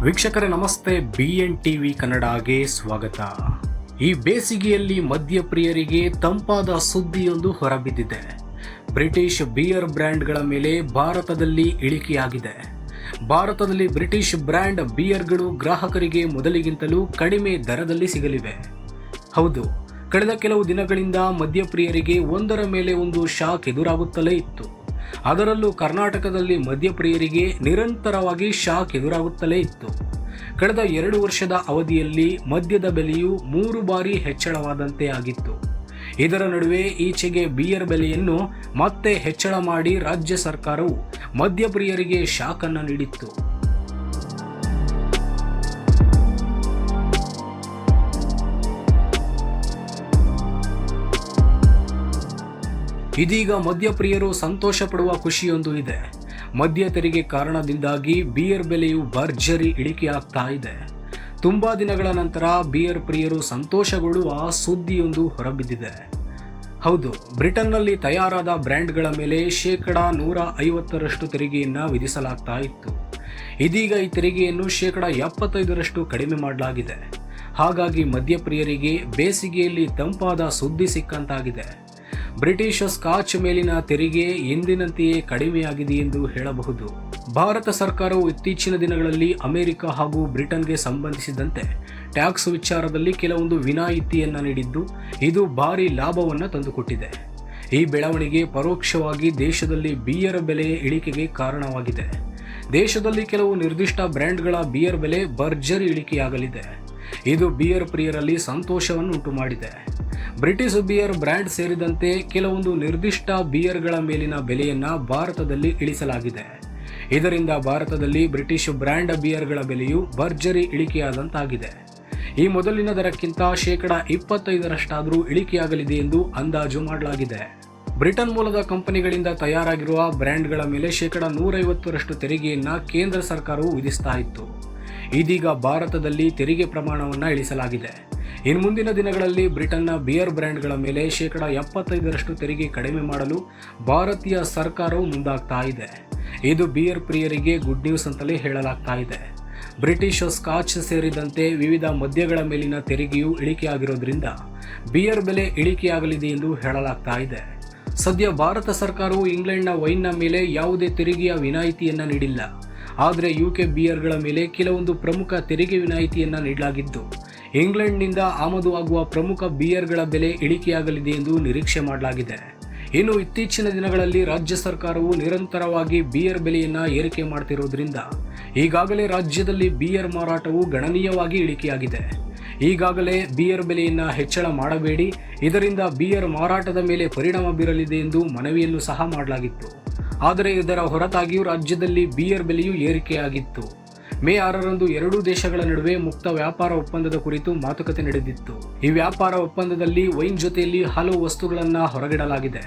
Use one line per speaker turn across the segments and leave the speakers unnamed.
ವೀಕ್ಷಕರೇ ನಮಸ್ತೆ, BN TV ಕನ್ನಡಗೆ ಸ್ವಾಗತ. ಈ ಬೇಸಿಗೆಯಲ್ಲಿ ಮದ್ಯಪ್ರಿಯರಿಗೆ ತಂಪಾದ ಸುದ್ದಿಯೊಂದು ಹೊರಬಿದ್ದಿದೆ. ಬ್ರಿಟಿಷ್ ಬಿಯರ್ ಬ್ರ್ಯಾಂಡ್ಗಳ ಮೇಲೆ ಭಾರತದಲ್ಲಿ ಇಳಿಕೆಯಾಗಿದೆ. ಭಾರತದಲ್ಲಿ ಬ್ರಿಟಿಷ್ ಬ್ರ್ಯಾಂಡ್ ಬಿಯರ್ಗಳು ಗ್ರಾಹಕರಿಗೆ ಮೊದಲಿಗಿಂತಲೂ ಕಡಿಮೆ ದರದಲ್ಲಿ ಸಿಗಲಿವೆ. ಹೌದು, ಕಳೆದ ಕೆಲವು ದಿನಗಳಿಂದ ಮದ್ಯಪ್ರಿಯರಿಗೆ ಒಂದರ ಮೇಲೆ ಒಂದು ಶಾಕ್ ಎದುರಾಗುತ್ತಲೇ ಇತ್ತು. ಅದರಲ್ಲೂ ಕರ್ನಾಟಕದಲ್ಲಿ ಮದ್ಯಪ್ರಿಯರಿಗೆ ನಿರಂತರವಾಗಿ ಶಾಕ್ ಎದುರಾಗುತ್ತಲೇ ಇತ್ತು. ಕಳೆದ 2 ವರ್ಷದ ಅವಧಿಯಲ್ಲಿ ಮದ್ಯದ ಬೆಲೆಯು 3 ಬಾರಿ ಹೆಚ್ಚಳವಾದಂತೆ ಆಗಿತ್ತು. ಇದರ ನಡುವೆ ಈಚೆಗೆ ಬಿಯರ್ ಬೆಲೆಯನ್ನು ಮತ್ತೆ ಹೆಚ್ಚಳ ಮಾಡಿ ರಾಜ್ಯ ಸರ್ಕಾರವು ಮದ್ಯಪ್ರಿಯರಿಗೆ ಶಾಕ್ ಅನ್ನು ನೀಡಿತ್ತು. ಇದೀಗ ಮದ್ಯಪ್ರಿಯರು ಸಂತೋಷ ಪಡುವ ಖುಷಿಯೊಂದು ಇದೆ. ಮದ್ಯ ತೆರಿಗೆ ಕಾರಣದಿಂದಾಗಿ ಬಿಯರ್ ಬೆಲೆಯು ಭರ್ಜರಿ ಇಳಿಕೆಯಾಗ್ತಾ ಇದೆ. ತುಂಬಾ ದಿನಗಳ ನಂತರ ಬಿಯರ್ ಪ್ರಿಯರು ಸಂತೋಷಗೊಳ್ಳುವ ಸುದ್ದಿಯೊಂದು ಹೊರಬಿದ್ದಿದೆ. ಹೌದು, ಬ್ರಿಟನ್ನಲ್ಲಿ ತಯಾರಾದ ಬ್ರ್ಯಾಂಡ್ಗಳ ಮೇಲೆ 150% ತೆರಿಗೆಯನ್ನು ವಿಧಿಸಲಾಗ್ತಾ ಇತ್ತು. ಇದೀಗ ಈ ತೆರಿಗೆಯನ್ನು 75% ಕಡಿಮೆ ಮಾಡಲಾಗಿದೆ. ಹಾಗಾಗಿ ಮದ್ಯಪ್ರಿಯರಿಗೆ ಬೇಸಿಗೆಯಲ್ಲಿ ತಂಪಾದ ಸುದ್ದಿ ಸಿಕ್ಕಂತಾಗಿದೆ. ಬ್ರಿಟಿಷ್ ಸ್ಕಾಚ್ ಮೇಲಿನ ತೆರಿಗೆ ಎಂದಿನಂತೆಯೇ ಕಡಿಮೆಯಾಗಿದೆ ಎಂದು ಹೇಳಬಹುದು. ಭಾರತ ಸರ್ಕಾರವು ಇತ್ತೀಚಿನ ದಿನಗಳಲ್ಲಿ ಅಮೆರಿಕ ಹಾಗೂ ಬ್ರಿಟನ್ಗೆ ಸಂಬಂಧಿಸಿದಂತೆ ಟ್ಯಾಕ್ಸ್ ವಿಚಾರದಲ್ಲಿ ಕೆಲವೊಂದು ವಿನಾಯಿತಿಯನ್ನು ನೀಡಿದ್ದು, ಇದು ಭಾರಿ ಲಾಭವನ್ನು ತಂದುಕೊಟ್ಟಿದೆ. ಈ ಬೆಳವಣಿಗೆ ಪರೋಕ್ಷವಾಗಿ ದೇಶದಲ್ಲಿ ಬಿಯರ್ ಬೆಲೆ ಇಳಿಕೆಗೆ ಕಾರಣವಾಗಿದೆ. ದೇಶದಲ್ಲಿ ಕೆಲವು ನಿರ್ದಿಷ್ಟ ಬ್ರ್ಯಾಂಡ್ಗಳ ಬಿಯರ್ ಬೆಲೆ ಭರ್ಜರಿ ಇಳಿಕೆಯಾಗಲಿದೆ. ಇದು ಬಿಯರ್ ಪ್ರಿಯರಲ್ಲಿ ಸಂತೋಷವನ್ನು ಉಂಟು ಮಾಡಿದೆ. ಬ್ರಿಟಿಷ್ ಬಿಯರ್ ಬ್ರ್ಯಾಂಡ್ ಸೇರಿದಂತೆ ಕೆಲವೊಂದು ನಿರ್ದಿಷ್ಟ ಬಿಯರ್ಗಳ ಮೇಲಿನ ಬೆಲೆಯನ್ನು ಭಾರತದಲ್ಲಿ ಇಳಿಸಲಾಗಿದೆ. ಇದರಿಂದ ಭಾರತದಲ್ಲಿ ಬ್ರಿಟಿಷ್ ಬ್ರ್ಯಾಂಡ್ ಬಿಯರ್ಗಳ ಬೆಲೆಯು ಭರ್ಜರಿ ಇಳಿಕೆಯಾದಂತಾಗಿದೆ. ಈ ಮೊದಲಿನ ದರಕ್ಕಿಂತ 25% ಇಳಿಕೆಯಾಗಲಿದೆ ಎಂದು ಅಂದಾಜು ಮಾಡಲಾಗಿದೆ. ಬ್ರಿಟನ್ ಮೂಲದ ಕಂಪನಿಗಳಿಂದ ತಯಾರಾಗಿರುವ ಬ್ರ್ಯಾಂಡ್ಗಳ ಮೇಲೆ 150% ತೆರಿಗೆಯನ್ನು ಕೇಂದ್ರ ಸರ್ಕಾರವು ವಿಧಿಸ್ತಾ ಇತ್ತು. ಇದೀಗ ಭಾರತದಲ್ಲಿ ತೆರಿಗೆ ಪ್ರಮಾಣವನ್ನು ಇಳಿಸಲಾಗಿದೆ. ಇನ್ನು ಮುಂದಿನ ದಿನಗಳಲ್ಲಿ ಬ್ರಿಟನ್ನ ಬಿಯರ್ ಬ್ರ್ಯಾಂಡ್ಗಳ ಮೇಲೆ 75% ತೆರಿಗೆ ಕಡಿಮೆ ಮಾಡಲು ಭಾರತೀಯ ಸರ್ಕಾರವು ಮುಂದಾಗ್ತಾ ಇದೆ. ಇದು ಬಿಯರ್ ಪ್ರಿಯರಿಗೆ ಗುಡ್ ನ್ಯೂಸ್ ಅಂತಲೇ ಹೇಳಲಾಗ್ತಾ ಇದೆ. ಬ್ರಿಟಿಷ್ ಸ್ಕಾಚ್ ಸೇರಿದಂತೆ ವಿವಿಧ ಮದ್ಯಗಳ ಮೇಲಿನ ತೆರಿಗೆಯು ಇಳಿಕೆಯಾಗಿರೋದ್ರಿಂದ ಬಿಯರ್ ಬೆಲೆ ಇಳಿಕೆಯಾಗಲಿದೆ ಎಂದು ಹೇಳಲಾಗ್ತಾ ಇದೆ. ಸದ್ಯ ಭಾರತ ಸರ್ಕಾರವು ಇಂಗ್ಲೆಂಡ್ನ ವೈನ್ನ ಮೇಲೆ ಯಾವುದೇ ತೆರಿಗೆಯ ವಿನಾಯಿತಿಯನ್ನು ನೀಡಿಲ್ಲ. ಆದರೆ UK ಬಿಯರ್ಗಳ ಮೇಲೆ ಕೆಲವೊಂದು ಪ್ರಮುಖ ತೆರಿಗೆ ವಿನಾಯಿತಿಯನ್ನು ನೀಡಲಾಗಿದ್ದು, ಇಂಗ್ಲೆಂಡ್ನಿಂದ ಆಮದು ಆಗುವ ಪ್ರಮುಖ ಬಿಯರ್ಗಳ ಬೆಲೆ ಇಳಿಕೆಯಾಗಲಿದೆ ಎಂದು ನಿರೀಕ್ಷೆ ಮಾಡಲಾಗಿದೆ. ಇನ್ನು ಇತ್ತೀಚಿನ ದಿನಗಳಲ್ಲಿ ರಾಜ್ಯ ಸರ್ಕಾರವು ನಿರಂತರವಾಗಿ ಬಿಯರ್ ಬೆಲೆಯನ್ನು ಏರಿಕೆ ಮಾಡ್ತಿರೋದ್ರಿಂದ ಈಗಾಗಲೇ ರಾಜ್ಯದಲ್ಲಿ ಬಿಯರ್ ಮಾರಾಟವು ಗಣನೀಯವಾಗಿ ಇಳಿಕೆಯಾಗಿದೆ. ಈಗಾಗಲೇ ಬಿಯರ್ ಬೆಲೆಯನ್ನು ಹೆಚ್ಚಳ ಮಾಡಬೇಡಿ, ಇದರಿಂದ ಬಿಯರ್ ಮಾರಾಟದ ಮೇಲೆ ಪರಿಣಾಮ ಬೀರಲಿದೆ ಎಂದು ಮನವಿಯನ್ನು ಸಹ ಮಾಡಲಾಗಿತ್ತು. ಆದರೆ ಇದರ ಹೊರತಾಗಿಯೂ ರಾಜ್ಯದಲ್ಲಿ ಬಿಯರ್ ಬೆಲೆಯು ಏರಿಕೆಯಾಗಿತ್ತು. ಮೇ 6ರಂದು ಎರಡೂ ದೇಶಗಳ ನಡುವೆ ಮುಕ್ತ ವ್ಯಾಪಾರ ಒಪ್ಪಂದದ ಕುರಿತು ಮಾತುಕತೆ ನಡೆದಿತ್ತು. ಈ ವ್ಯಾಪಾರ ಒಪ್ಪಂದದಲ್ಲಿ ವೈನ್ ಜೊತೆಯಲ್ಲಿ ಹಲವು ವಸ್ತುಗಳನ್ನು ಹೊರಗಿಡಲಾಗಿದೆ.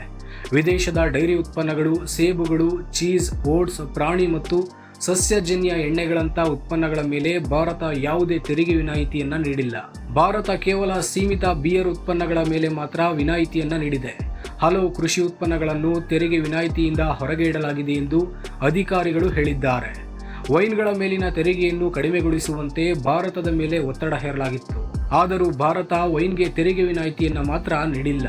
ವಿದೇಶದ ಡೈರಿ ಉತ್ಪನ್ನಗಳು, ಸೇಬುಗಳು, ಚೀಸ್, ಓಟ್ಸ್, ಪ್ರಾಣಿ ಮತ್ತು ಸಸ್ಯಜನ್ಯ ಎಣ್ಣೆಗಳಂಥ ಉತ್ಪನ್ನಗಳ ಮೇಲೆ ಭಾರತ ಯಾವುದೇ ತೆರಿಗೆ ವಿನಾಯಿತಿಯನ್ನು ನೀಡಿಲ್ಲ. ಭಾರತ ಕೇವಲ ಸೀಮಿತ ಬಿಯರ್ ಉತ್ಪನ್ನಗಳ ಮೇಲೆ ಮಾತ್ರ ವಿನಾಯಿತಿಯನ್ನು ನೀಡಿದೆ. ಹಲವು ಕೃಷಿ ಉತ್ಪನ್ನಗಳನ್ನು ತೆರಿಗೆ ವಿನಾಯಿತಿಯಿಂದ ಹೊರಗೆ ಇಡಲಾಗಿದೆ ಎಂದು ಅಧಿಕಾರಿಗಳು ಹೇಳಿದ್ದಾರೆ. ವೈನ್ಗಳ ಮೇಲಿನ ತೆರಿಗೆಯನ್ನು ಕಡಿಮೆಗೊಳಿಸುವಂತೆ ಭಾರತದ ಮೇಲೆ ಒತ್ತಡ ಹೇರಲಾಗಿತ್ತು. ಆದರೂ ಭಾರತ ವೈನ್ಗೆ ತೆರಿಗೆ ವಿನಾಯಿತಿಯನ್ನು ಮಾತ್ರ ನೀಡಿಲ್ಲ.